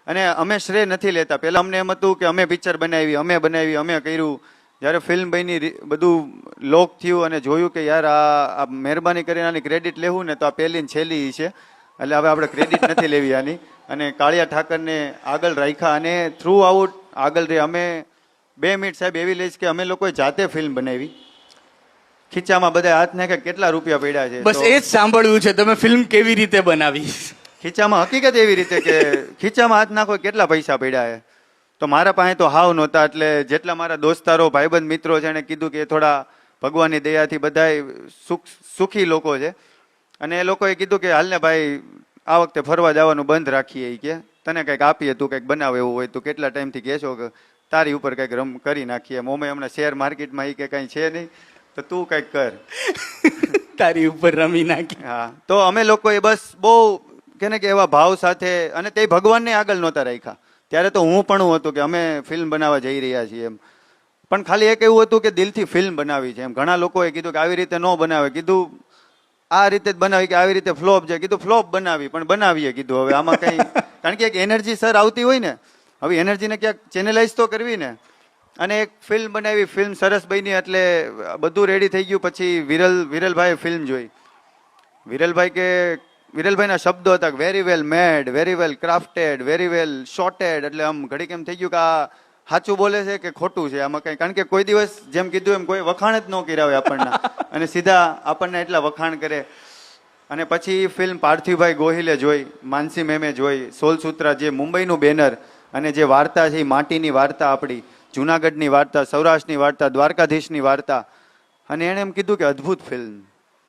અને અમે શ્રેય નથી લેતા. પહેલા અમને એમ હતું કે અમે પિક્ચર બનાવી, અમે કર્યું. જ્યારે ફિલ્મ બની બધું લોક થયું અને જોયું કે યાર આ મહેરબાની કરીને આની ક્રેડિટ લેવું ને તો આ પહેલી ને છેલ્લી છે, એટલે હવે આપણે ક્રેડિટ નથી લેવી આની. અને કાળિયા ઠાકરને આગળ રાખ્યા અને થ્રુ આઉટ આગળ રહે. અમે 2 મિનિટ સાહેબ એવી લઈશ કે અમે લોકોએ જાતે ફિલ્મ બનાવી. ખીચામાં બધા હાથ નાખે કેટલા રૂપિયા પડ્યા છે. બસ એ જ સાંભળવું છે, તમે ફિલ્મ કેવી રીતે બનાવી. ખીચામાં હકીકત એવી રીતે કે ખીચામાં હાથ નાખો કેટલા પૈસા પડ્યા છે. તો મારા પાસે તો હાવ નહોતા, એટલે જેટલા મારા દોસ્તારો ભાઈબંધ મિત્રો છે એને કીધું કે થોડા ભગવાનની દયાથી બધાય સુખી લોકો છે, અને એ લોકોએ કીધું કે હાલને ભાઈ આ વખતે ફરવા જવાનું બંધ રાખીએ કે તને કંઈક આપીએ, તું કંઈક બનાવે એવું હોય, તું કેટલા ટાઈમથી કહેશો કે તારી ઉપર કંઈક રમ કરી નાખીએ. મોમે હમણાં શેર માર્કેટમાં એ કે કંઈ છે નહીં, તો તું કંઈક કર, તારી ઉપર રમી નાખી. હા, તો અમે લોકોએ બસ બહુ કે એવા ભાવ સાથે, અને તે ભગવાનને આગળ નહોતા રાખ્યા. ત્યારે તો હું પણ હતું કે અમે ફિલ્મ બનાવવા જઈ રહ્યા છીએ એમ, પણ ખાલી એક એવું હતું કે દિલથી ફિલ્મ બનાવી છે એમ. ઘણા લોકોએ કીધું કે આવી રીતે ન બનાવે, કીધું આ રીતે જ બનાવી, કે આવી રીતે ફ્લોપ છે, કીધું ફ્લોપ બનાવી પણ બનાવીએ, કીધું હવે આમાં કંઈ, કારણ કે એક એનર્જી સર આવતી હોય ને, હવે એનર્જીને ક્યાંક ચેનલાઇઝ તો કરવી ને. અને એક ફિલ્મ બનાવી, ફિલ્મ સરસ બની, એટલે બધું રેડી થઈ ગયું. પછી વિરલભાઈએ ફિલ્મ જોઈ. વિરલભાઈના શબ્દો હતા very well made, very well crafted, very well sorted. એટલે આમ ઘડીક એમ થઈ ગયું કે આ સાચું બોલે છે કે ખોટું છે આમાં કંઈ, કારણ કે કોઈ દિવસ જેમ કીધું એમ કોઈ વખાણ જ ન કર્યા હોય આપણને, અને સીધા આપણને એટલા વખાણ કરે. અને પછી ફિલ્મ પાર્થિવભાઈ ગોહિલે જોઈ, માનસી મેમે જોઈ, સોલસૂત્રા, જે મુંબઈનું બેનર, અને જે વાર્તા છે એ માટીની વાર્તા, આપણી જુનાગઢની વાર્તા, સૌરાષ્ટ્રની વાર્તા, દ્વારકાધીશની વાર્તા. અને એણે એમ કીધું કે અદ્ભુત ફિલ્મ,